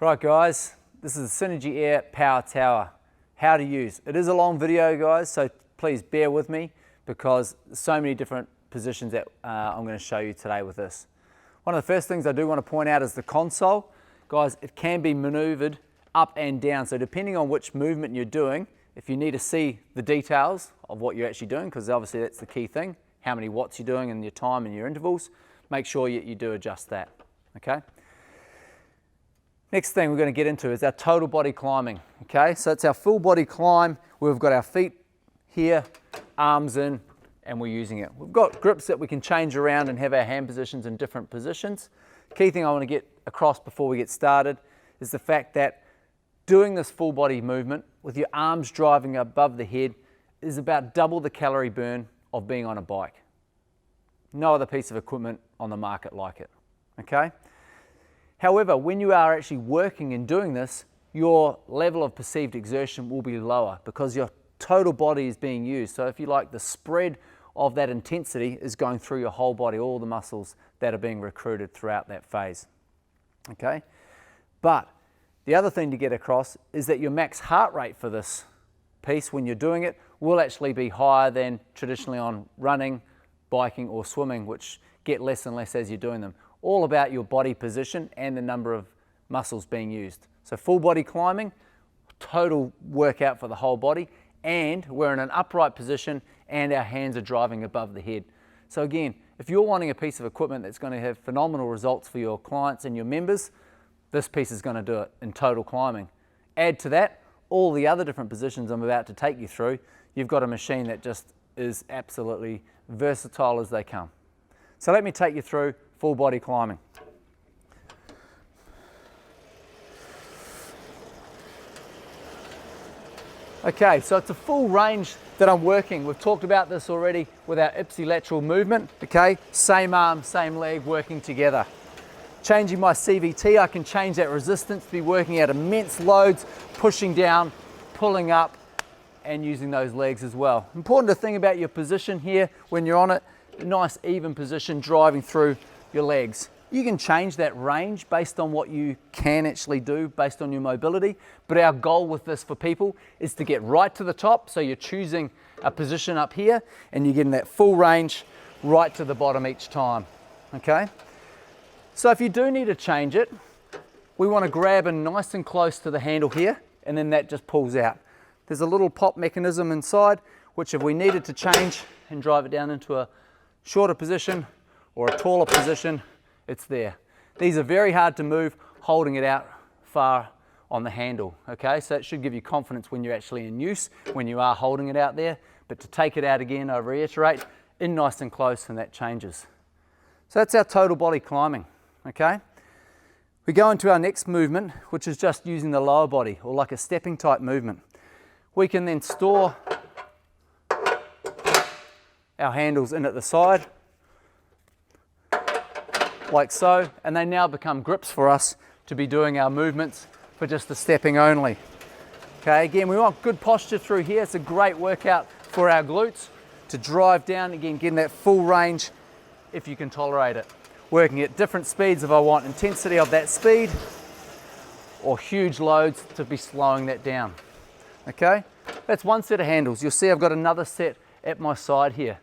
Right guys, this is the Synergy Air Power Tower. How to use. It is a long video guys, so please bear with me because there's so many different positions that I'm going to show you today with this. One of the first things I do want to point out is the console. Guys, it can be maneuvered up and down, so depending on which movement you're doing, if you need to see the details of what you're actually doing, because obviously that's the key thing, how many watts you're doing and your time and your intervals, make sure you do adjust that, okay? Next thing we're going to get into is our total body climbing, okay? So it's our full body climb. We've got our feet here, arms in, and we're using it. We've got grips that we can change around and have our hand positions in different positions. Key thing I want to get across before we get started is the fact that doing this full body movement with your arms driving above the head is about double the calorie burn of being on a bike. No other piece of equipment on the market like it, okay? However, when you are actually working and doing this, your level of perceived exertion will be lower because your total body is being used. So if you like, the spread of that intensity is going through your whole body, all the muscles that are being recruited throughout that phase, okay? But the other thing to get across is that your max heart rate for this piece when you're doing it will actually be higher than traditionally on running, biking or swimming, which get less and less as you're doing them. All about your body position and the number of muscles being used. So full body climbing, total workout for the whole body, and we're in an upright position and our hands are driving above the head. So again, if you're wanting a piece of equipment that's going to have phenomenal results for your clients and your members, this piece is going to do it in total climbing. Add to that all the other different positions I'm about to take you through, you've got a machine that just is absolutely versatile as they come. So let me take you through full body climbing. Okay, so it's a full range that I'm working. We've talked about this already with our ipsilateral movement, okay? Same arm, same leg working together. Changing my CVT, I can change that resistance to be working at immense loads, pushing down, pulling up, and using those legs as well. Important to think about your position here when you're on it, a nice even position driving through your legs. You can change that range based on what you can actually do based on your mobility, but our goal with this for people is to get right to the top, so you're choosing a position up here and you're getting that full range right to the bottom each time, okay? So if you do need to change it, we want to grab in nice and close to the handle here, and then that just pulls out. There's a little pop mechanism inside, which if we needed to change and drive it down into a shorter position or a taller position, it's there. These are very hard to move holding it out far on the handle, okay? So it should give you confidence when you're actually in use, when you are holding it out there, but to take it out again, I reiterate, in nice and close, and that changes. So that's our total body climbing, okay? We go into our next movement, which is just using the lower body, or like a stepping type movement. We can then store our handles in at the side, like so, and they now become grips for us to be doing our movements for just the stepping only. Okay, again, we want good posture through here. It's a great workout for our glutes to drive down, again, getting that full range if you can tolerate it. Working at different speeds if I want intensity of that speed, or huge loads to be slowing that down. Okay, that's one set of handles. You'll see I've got another set at my side here.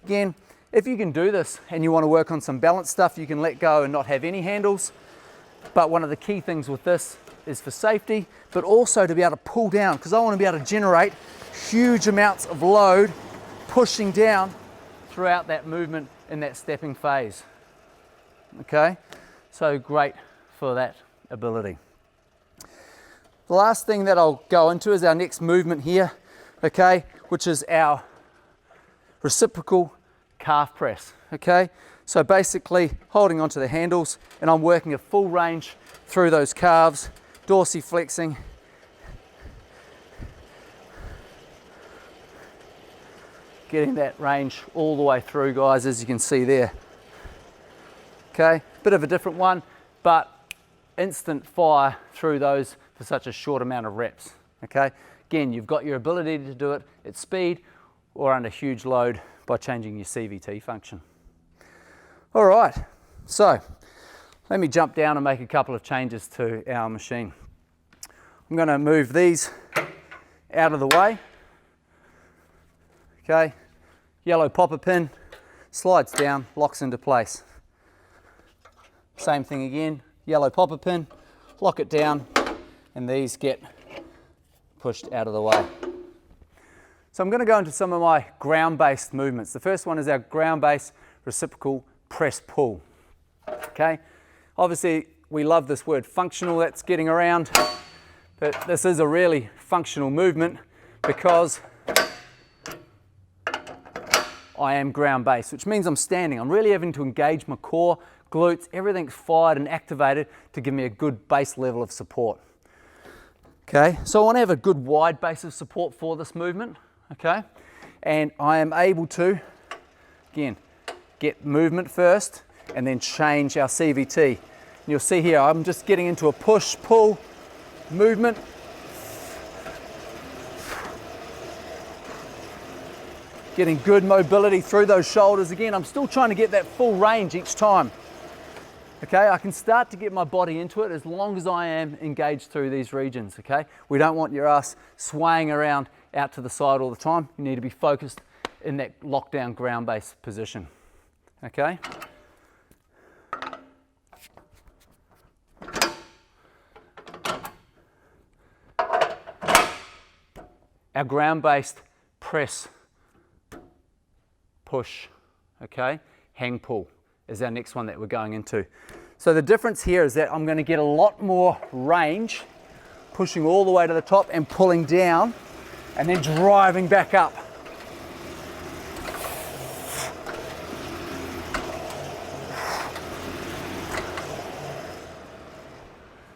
Again, if you can do this and you want to work on some balance stuff, you can let go and not have any handles. But one of the key things with this is for safety, but also to be able to pull down, because I want to be able to generate huge amounts of load pushing down throughout that movement in that stepping phase. Okay, so great for that ability. The last thing that I'll go into is our next movement here, okay, which is our reciprocal calf press, okay? So basically holding onto the handles, and I'm working a full range through those calves, dorsiflexing, getting that range all the way through, guys, as you can see there. Okay, bit of a different one, but instant fire through those for such a short amount of reps, okay? Again, you've got your ability to do it at speed or under huge load by changing your CVT function. All right, so Let me jump down and make a couple of changes to our machine. I'm going to move these out of the way. Okay, yellow popper pin, slides down, locks into place. Same thing again, yellow popper pin, lock it down, and these get pushed out of the way. So I'm going to go into some of my ground-based movements. The first one is our ground-based reciprocal press pull. Okay, obviously we love this word functional that's getting around, but this is a really functional movement because I am ground-based, which means I'm standing. I'm really having to engage my core, glutes, everything's fired and activated to give me a good base level of support. Okay, so I want to have a good wide base of support for this movement, okay? And I am able to, again, get movement first and then change our CVT. And you'll see here, I'm just getting into a push-pull movement. Getting good mobility through those shoulders. Again, I'm still trying to get that full range each time. Okay, I can start to get my body into it as long as I am engaged through these regions, okay? We don't want your ass swaying around out to the side all the time. You need to be focused in that lockdown ground-based position, okay? Our ground-based press, push, okay? Hang pull is our next one that we're going into. So the difference here is that I'm going to get a lot more range, pushing all the way to the top and pulling down and then driving back up.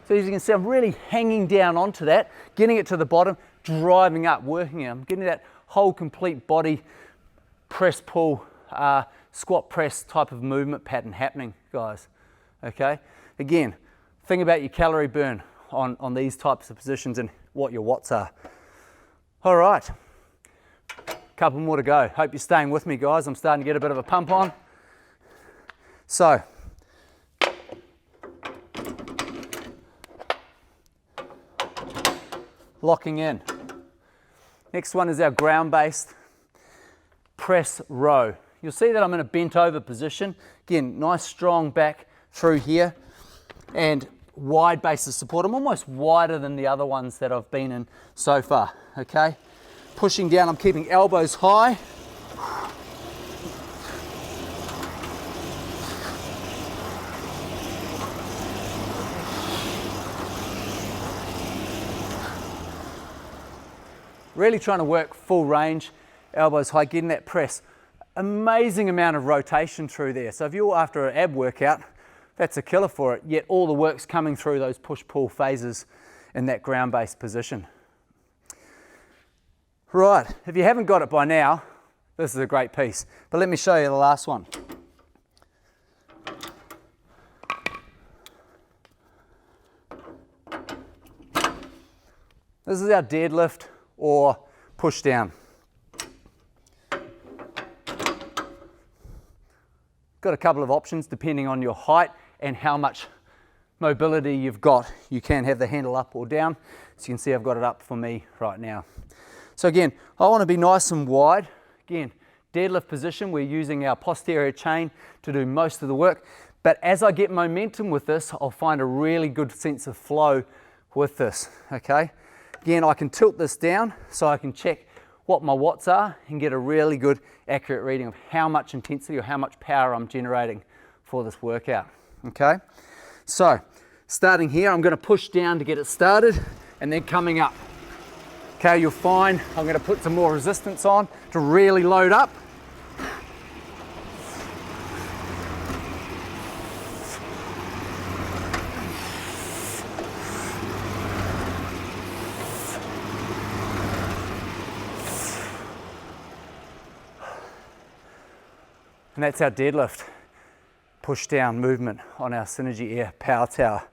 So as you can see, I'm really hanging down onto that, getting it to the bottom, driving up, working it. I'm getting that whole complete body press pull, squat press type of movement pattern happening, guys. Okay, again, think about your calorie burn on these types of positions and what your watts are. All right, couple more to go. Hope you're staying with me, guys. I'm starting to get a bit of a pump on. So locking in. Next one is our ground-based press row. You'll see that I'm in a bent over position. Again, nice strong back through here and wide base of support. I'm almost wider than the other ones that I've been in so far, okay? Pushing down, I'm keeping elbows high. Really trying to work full range, elbows high, getting that press. Amazing amount of rotation through there. So if you're after an ab workout, that's a killer for it, yet all the work's coming through those push-pull phases in that ground-based position. Right, if you haven't got it by now, this is a great piece. But let me show you the last one. This is our deadlift or push down. Got a couple of options depending on your height and how much mobility you've got. You can have the handle up or down. As you can see, I've got it up for me right now. So again, I want to be nice and wide. Again, deadlift position, we're using our posterior chain to do most of the work. But as I get momentum with this, I'll find a really good sense of flow with this, okay? Again, I can tilt this down so I can check what my watts are and get a really good accurate reading of how much intensity or how much power I'm generating for this workout, okay? So, starting here, I'm gonna push down to get it started and then coming up. Okay, you'll find I'm gonna put some more resistance on to really load up. And that's our deadlift, push down movement on our Synergy Air Power Tower.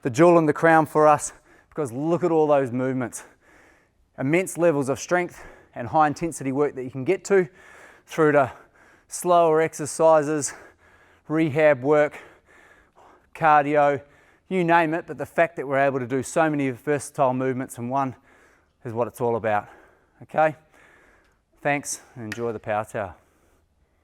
The jewel in the crown for us, because look at all those movements. Immense levels of strength and high intensity work that you can get to through to slower exercises, rehab work, cardio, you name it, but the fact that we're able to do so many versatile movements in one is what it's all about. Okay? Thanks and enjoy the Power Tower.